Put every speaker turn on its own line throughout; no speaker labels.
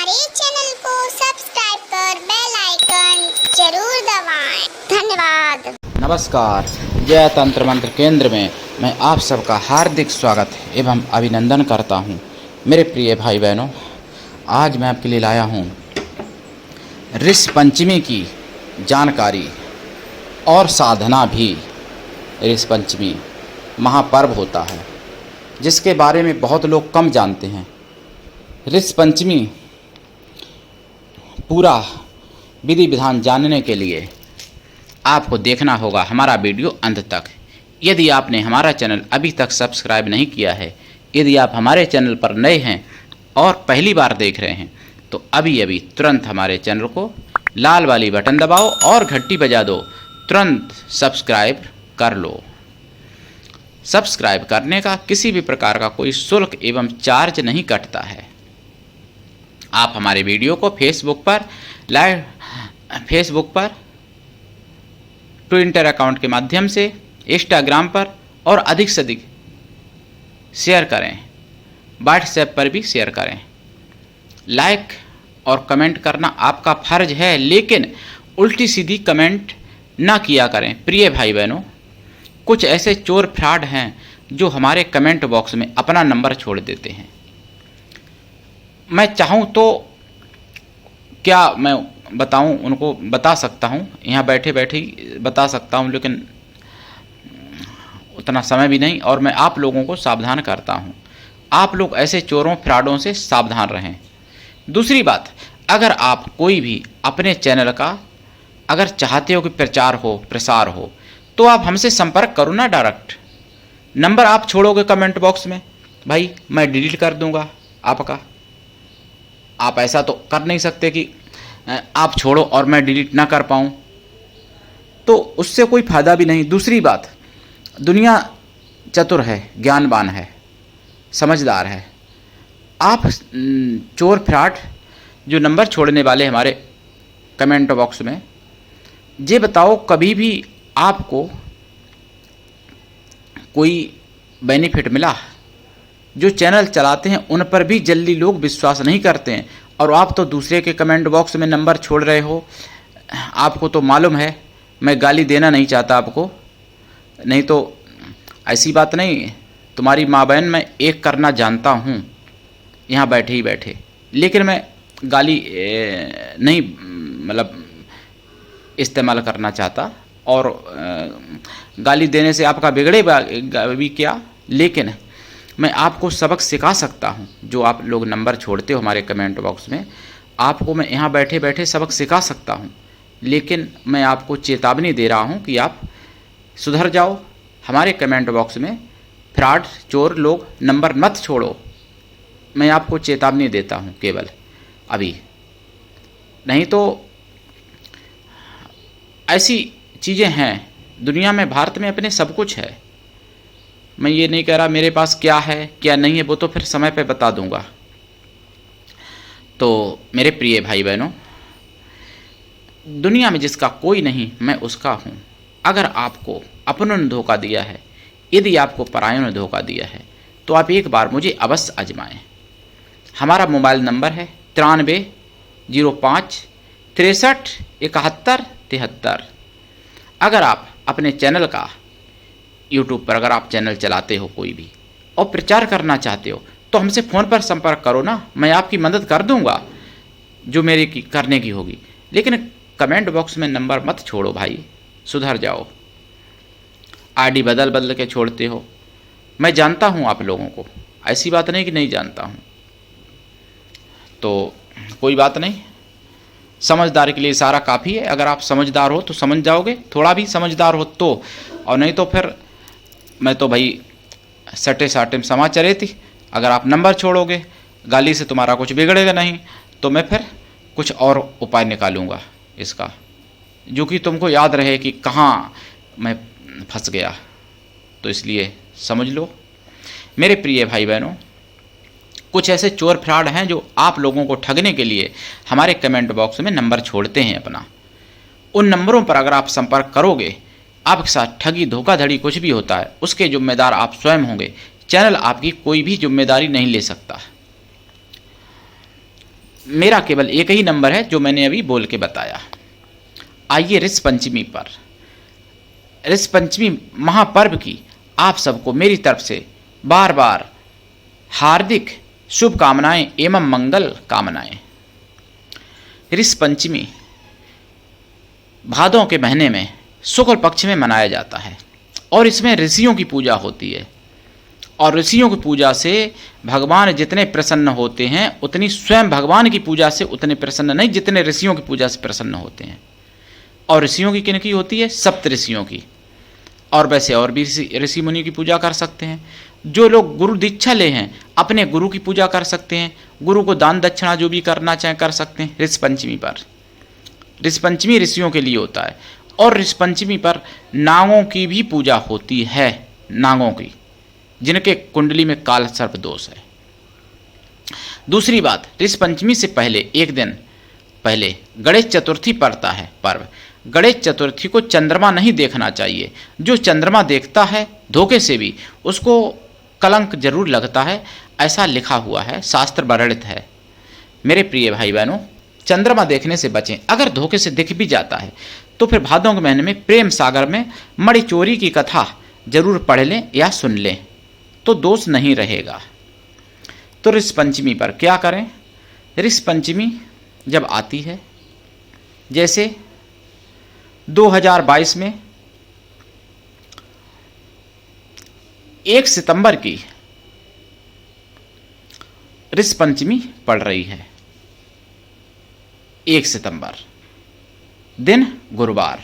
हमारे चैनल को सब्सक्राइब कर बेल आइकन जरूर दबाएं। धन्यवाद।
नमस्कार। जय तंत्र मंत्र केंद्र में मैं आप सबका हार्दिक स्वागत एवं अभिनंदन करता हूं। मेरे प्रिय भाई बहनों, आज मैं आपके लिए लाया हूं ऋषि पंचमी की जानकारी और साधना भी। ऋषि पंचमी महापर्व होता है जिसके बारे में बहुत लोग कम जानते हैं। ऋषि पंचमी पूरा विधि विधान जानने के लिए आपको देखना होगा हमारा वीडियो अंत तक। यदि आपने हमारा चैनल अभी तक सब्सक्राइब नहीं किया है, यदि आप हमारे चैनल पर नए हैं और पहली बार देख रहे हैं, तो अभी तुरंत हमारे चैनल को लाल वाली बटन दबाओ और घंटी बजा दो। तुरंत सब्सक्राइब कर लो। सब्सक्राइब करने का किसी भी प्रकार का कोई शुल्क एवं चार्ज नहीं कटता है। आप हमारे वीडियो को फेसबुक पर ट्विटर अकाउंट के माध्यम से, इंस्टाग्राम पर और अधिक से अधिक शेयर करें। व्हाट्सएप पर भी शेयर करें। लाइक और कमेंट करना आपका फर्ज है, लेकिन उल्टी सीधी कमेंट ना किया करें। प्रिय भाई बहनों, कुछ ऐसे चोर फ्रॉड हैं जो हमारे कमेंट बॉक्स में अपना नंबर छोड़ देते हैं। मैं चाहूँ तो क्या मैं बताऊँ, उनको बता सकता हूँ, यहाँ बैठे बैठे ही बता सकता हूँ, लेकिन उतना समय भी नहीं और मैं आप लोगों को सावधान करता हूँ। आप लोग ऐसे चोरों फ्रॉडों से सावधान रहें। दूसरी बात, अगर आप कोई भी अपने चैनल का अगर चाहते हो कि प्रचार हो, प्रसार हो, तो आप हमसे संपर्क करो ना। डायरेक्ट नंबर आप छोड़ोगे कमेंट बॉक्स में, भाई मैं डिलीट कर दूंगा आपका। आप ऐसा तो कर नहीं सकते कि आप छोड़ो और मैं डिलीट ना कर पाऊँ, तो उससे कोई फ़ायदा भी नहीं। दूसरी बात, दुनिया चतुर है, ज्ञानवान है, समझदार है। आप चोर फ्रॉड जो नंबर छोड़ने वाले हमारे कमेंट बॉक्स में, ये बताओ कभी भी आपको कोई बेनिफिट मिला? जो चैनल चलाते हैं उन पर भी जल्दी लोग विश्वास नहीं करते हैं, और आप तो दूसरे के कमेंट बॉक्स में नंबर छोड़ रहे हो। आपको तो मालूम है, मैं गाली देना नहीं चाहता आपको, नहीं तो ऐसी बात नहीं। तुम्हारी माँ बहन मैं एक करना जानता हूँ यहाँ बैठे ही बैठे, लेकिन मैं गाली नहीं मतलब इस्तेमाल करना चाहता, और गाली देने से आपका बिगड़ेगा भी क्या, लेकिन मैं आपको सबक सिखा सकता हूं। जो आप लोग नंबर छोड़ते हो हमारे कमेंट बॉक्स में, आपको मैं यहाँ बैठे बैठे सबक सिखा सकता हूं, लेकिन मैं आपको चेतावनी दे रहा हूं कि आप सुधर जाओ। हमारे कमेंट बॉक्स में फ्रॉड चोर लोग नंबर मत छोड़ो। मैं आपको चेतावनी देता हूं केवल अभी, नहीं तो ऐसी चीज़ें हैं दुनिया में, भारत में अपने सब कुछ है। मैं ये नहीं कह रहा मेरे पास क्या है क्या नहीं है, वो तो फिर समय पे बता दूंगा। तो मेरे प्रिय भाई बहनों, दुनिया में जिसका कोई नहीं मैं उसका हूँ। अगर आपको अपनों ने धोखा दिया है, यदि आपको परायों ने धोखा दिया है, तो आप एक बार मुझे अवश्य आजमाएं। हमारा मोबाइल नंबर है 9305 63 71 73। अगर आप अपने चैनल का यूट्यूब पर अगर आप चैनल चलाते हो कोई भी और प्रचार करना चाहते हो, तो हमसे फ़ोन पर संपर्क करो ना। मैं आपकी मदद कर दूंगा जो मेरी करने की होगी, लेकिन कमेंट बॉक्स में नंबर मत छोड़ो भाई, सुधर जाओ। आईडी बदल बदल के छोड़ते हो। मैं जानता हूँ आप लोगों को, ऐसी बात नहीं कि नहीं जानता हूँ। तो कोई बात नहीं, समझदार के लिए इशारा काफ़ी है। अगर आप समझदार हो तो समझ जाओगे, थोड़ा भी समझदार हो तो, और नहीं तो फिर मैं तो भाई सटे साटे में समा चले थी। अगर आप नंबर छोड़ोगे, गाली से तुम्हारा कुछ बिगड़ेगा नहीं, तो मैं फिर कुछ और उपाय निकालूंगा इसका, जो कि तुमको याद रहे कि कहाँ मैं फंस गया। तो इसलिए समझ लो मेरे प्रिय भाई बहनों, कुछ ऐसे चोर फ्रॉड हैं जो आप लोगों को ठगने के लिए हमारे कमेंट बॉक्स में नंबर छोड़ते हैं अपना। उन नंबरों पर अगर आप संपर्क करोगे, आपके साथ ठगी धोखाधड़ी कुछ भी होता है, उसके जिम्मेदार आप स्वयं होंगे। चैनल आपकी कोई भी जिम्मेदारी नहीं ले सकता। मेरा केवल एक ही नंबर है जो मैंने अभी बोल के बताया। आइए ऋषि पंचमी पर, ऋषि पंचमी महापर्व की आप सबको मेरी तरफ से बार बार हार्दिक शुभकामनाएं एवं मंगल कामनाएं। ऋषि पंचमी भादों के महीने में शुक्ल पक्ष में मनाया जाता है और इसमें ऋषियों की पूजा होती है और ऋषियों की पूजा से भगवान जितने प्रसन्न होते हैं उतनी स्वयं भगवान की पूजा से उतने प्रसन्न नहीं जितने ऋषियों की पूजा से प्रसन्न होते हैं। और ऋषियों की किन की होती है? सप्त ऋषियों की। और वैसे और भी ऋषि मुनि की पूजा कर सकते हैं। जो लोग गुरु दीक्षा ले हैं अपने गुरु की पूजा कर सकते हैं, गुरु को दान दक्षिणा जो भी करना चाहें कर सकते हैं ऋषि पंचमी पर। ऋषि पंचमी ऋषियों के लिए होता है और ऋषि पंचमी पर नागों की भी पूजा होती है, नागों की जिनके कुंडली में काल सर्प दोष है। दूसरी बात, ऋषि पंचमी से पहले एक दिन पहले गणेश चतुर्थी पड़ता है पर्व। गणेश चतुर्थी को चंद्रमा नहीं देखना चाहिए। जो चंद्रमा देखता है धोखे से भी उसको कलंक जरूर लगता है, ऐसा लिखा हुआ है, शास्त्र वर्णित है। मेरे प्रिय भाई बहनों, चंद्रमा देखने से बचें। अगर धोखे से दिख भी जाता है तो फिर भादों के महीने में प्रेम सागर में मणि चोरी की कथा जरूर पढ़ लें या सुन लें तो दोष नहीं रहेगा। तो ऋषि पंचमी पर क्या करें? ऋषि पंचमी जब आती है, जैसे 2022 में 1 सितंबर की ऋषि पंचमी पड़ रही है। 1 सितंबर दिन गुरुवार,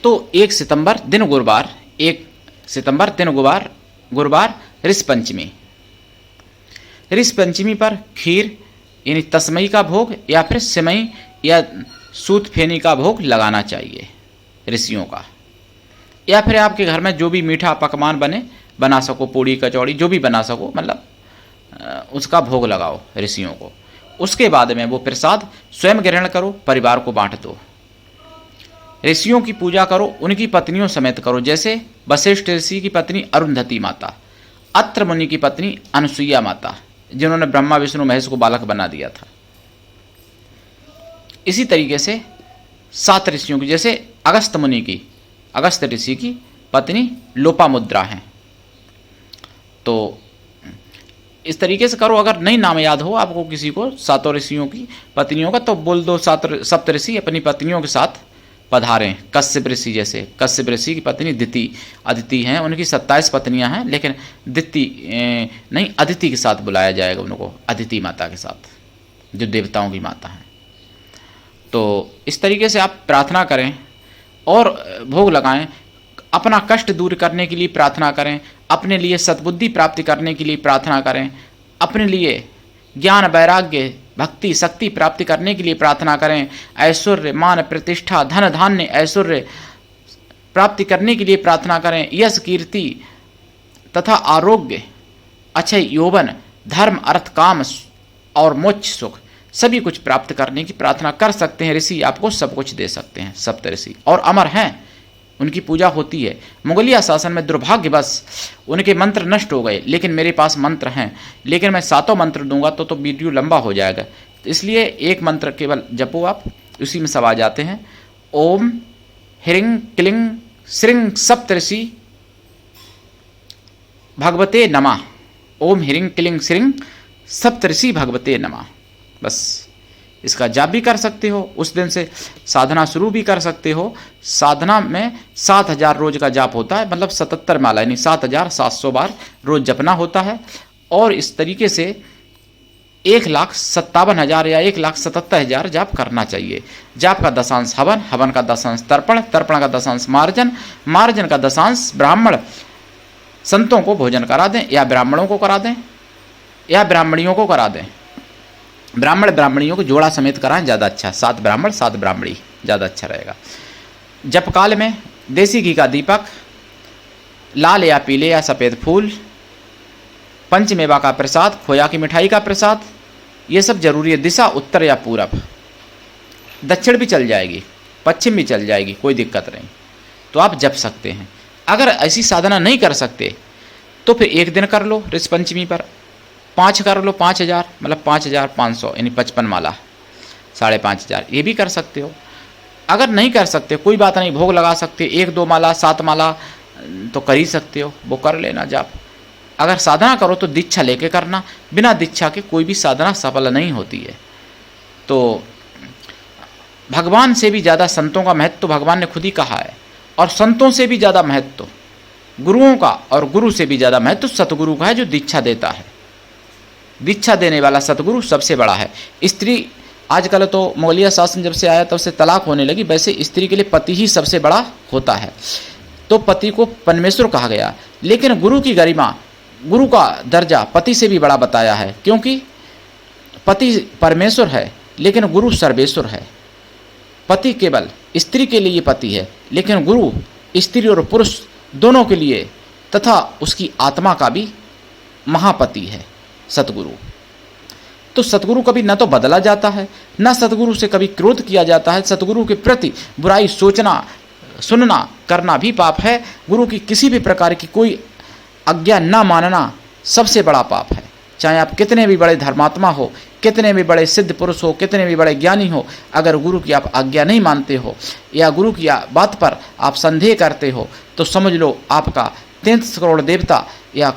तो 1 सितंबर दिन गुरुवार, 1 सितंबर दिन गुरुवार ऋषि पंचमी। ऋषि पंचमी पर खीर यानी तस्मई का भोग या फिर सिमई या सूत फेनी का भोग लगाना चाहिए ऋषियों का। या फिर आपके घर में जो भी मीठा पकवान बना सको, पूड़ी कचौड़ी जो भी बना सको, मतलब उसका भोग लगाओ ऋषियों को। उसके बाद में वो प्रसाद स्वयं ग्रहण करो, परिवार को बांट दो। ऋषियों की पूजा करो, उनकी पत्नियों समेत करो, जैसे वशिष्ठ ऋषि की पत्नी अरुंधति माता, अत्र मुनि की पत्नी अनुसुईया माता, जिन्होंने ब्रह्मा विष्णु महेश को बालक बना दिया था। इसी तरीके से 7 ऋषियों की, जैसे अगस्त ऋषि की पत्नी लोपामुद्रा हैं। तो इस तरीके से करो। अगर नहीं नाम याद हो आपको किसी को 7 ऋषियों की पत्नियों का, तो बोल दो 7 सप्त ऋषि अपनी पत्नियों के साथ पधारें। कश्यप ऋषि, जैसे कश्यप ऋषि की पत्नी अदिति हैं, उनकी 27 पत्नियां हैं, लेकिन अदिति के साथ बुलाया जाएगा उनको, अदिति माता के साथ, जो देवताओं की माता हैं। तो इस तरीके से आप प्रार्थना करें और भोग लगाएं। अपना कष्ट दूर करने के लिए प्रार्थना करें, अपने लिए सद्बुद्धि प्राप्ति करने के लिए प्रार्थना करें, अपने लिए ज्ञान वैराग्य भक्ति शक्ति प्राप्ति करने के लिए प्रार्थना करें, ऐश्वर्य मान प्रतिष्ठा धन धान्य ऐश्वर्य प्राप्ति करने के लिए प्रार्थना करें, यश कीर्ति तथा आरोग्य, अक्षय यौवन, धर्म अर्थ काम और मोक्ष सुख सभी कुछ प्राप्त करने की प्रार्थना कर सकते हैं। ऋषि आपको सब कुछ दे सकते हैं, सप्त ऋषि, और अमर हैं, उनकी पूजा होती है। मुगलिया शासन में दुर्भाग्यवश उनके मंत्र नष्ट हो गए, लेकिन मेरे पास मंत्र हैं, लेकिन मैं 7 मंत्र दूंगा तो वीडियो लंबा हो जाएगा, इसलिए एक मंत्र केवल जपो आप, उसी में सब आ जाते हैं। ओम ह्रीं क्लीं श्रीं सप्तऋषि भगवते नमः। ओम ह्रीं क्लीं श्रीं सप्तऋषि भगवते नमः। बस इसका जाप भी कर सकते हो, उस दिन से साधना शुरू भी कर सकते हो। साधना में 7000 रोज का जाप होता है, मतलब 77 माला यानी 7700 बार रोज जपना होता है। और इस तरीके से 1,57,000 या 1,77,000 जाप करना चाहिए। जाप का दशांश हवन, हवन का दशांश तर्पण, तर्पण का दशांश मार्जन, मार्जन का दशांश ब्राह्मण संतों को भोजन करा दें, या ब्राह्मणों को करा दें, या ब्राह्मणियों को करा दें। ब्राह्मणियों को जोड़ा समेत कराएं, ज़्यादा अच्छा, 7 ब्राह्मण 7 ब्राह्मणी ज़्यादा अच्छा रहेगा। जप काल में देसी घी का दीपक, लाल या पीले या सफ़ेद फूल, पंचमेवा का प्रसाद, खोया की मिठाई का प्रसाद, ये सब जरूरी है। दिशा उत्तर या पूरब, दक्षिण भी चल जाएगी, पश्चिम भी चल जाएगी, कोई दिक्कत नहीं, तो आप जप सकते हैं। अगर ऐसी साधना नहीं कर सकते तो फिर एक दिन कर लो ऋषि पंचमी पर, 5 कर लो, 5000 मतलब 5500 यानी 55 माला 5500, ये भी कर सकते हो। अगर नहीं कर सकते कोई बात नहीं, भोग लगा सकते, 1-2 माला 7 माला तो कर ही सकते हो, वो कर लेना जाप। अगर साधना करो तो दीक्षा लेके करना, बिना दीक्षा के कोई भी साधना सफल नहीं होती है। तो भगवान से भी ज़्यादा संतों का महत्व तो भगवान ने खुद ही कहा है, और संतों से भी ज़्यादा महत्व गुरुओं का, और गुरु से भी ज़्यादा महत्व सतगुरु का है जो दीक्षा देता है। दीक्षा देने वाला सतगुरु सबसे बड़ा है। स्त्री आजकल तो मौलिया शासन जब से आया तब से तलाक होने लगी, वैसे स्त्री के लिए पति ही सबसे बड़ा होता है, तो पति को परमेश्वर कहा गया। लेकिन गुरु की गरिमा, गुरु का दर्जा पति से भी बड़ा बताया है, क्योंकि पति परमेश्वर है लेकिन गुरु सर्वेश्वर है। पति केवल स्त्री के लिए पति है, लेकिन गुरु स्त्री और पुरुष दोनों के लिए तथा उसकी आत्मा का भी महापति है सतगुरु। तो सतगुरु कभी न तो बदला जाता है, न सतगुरु से कभी क्रोध किया जाता है। सतगुरु के प्रति बुराई सोचना, सुनना, करना भी पाप है। गुरु की किसी भी प्रकार की कोई आज्ञा न मानना सबसे बड़ा पाप है। चाहे आप कितने भी बड़े धर्मात्मा हो, कितने भी बड़े सिद्ध पुरुष हो, कितने भी बड़े ज्ञानी हो, अगर गुरु की आप आज्ञा नहीं मानते हो या गुरु की बात पर आप संदेह करते हो, तो समझ लो आपका 33 करोड़ देवता या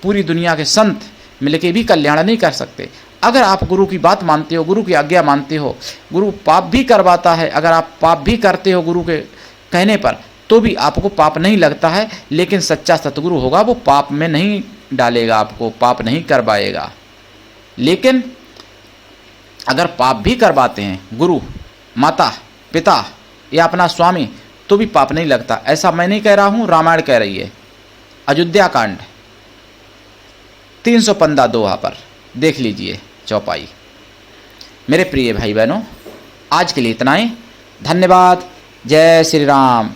पूरी दुनिया के संत मिलके भी कल्याण नहीं कर सकते। अगर आप गुरु की बात मानते हो, गुरु की आज्ञा मानते हो, गुरु पाप भी करवाता है, अगर आप पाप भी करते हो गुरु के कहने पर, तो भी आपको पाप नहीं लगता है। लेकिन सच्चा सतगुरु होगा वो पाप में नहीं डालेगा, आपको पाप नहीं करवाएगा। लेकिन अगर पाप भी करवाते हैं गुरु, माता, पिता या अपना स्वामी, तो भी पाप नहीं लगता। ऐसा मैं नहीं कह रहा हूँ, रामायण कह रही है। अयोध्या कांड 315 दोहा पर देख लीजिए चौपाई। मेरे प्रिय भाई बहनों, आज के लिए इतना ही। धन्यवाद। जय श्री राम।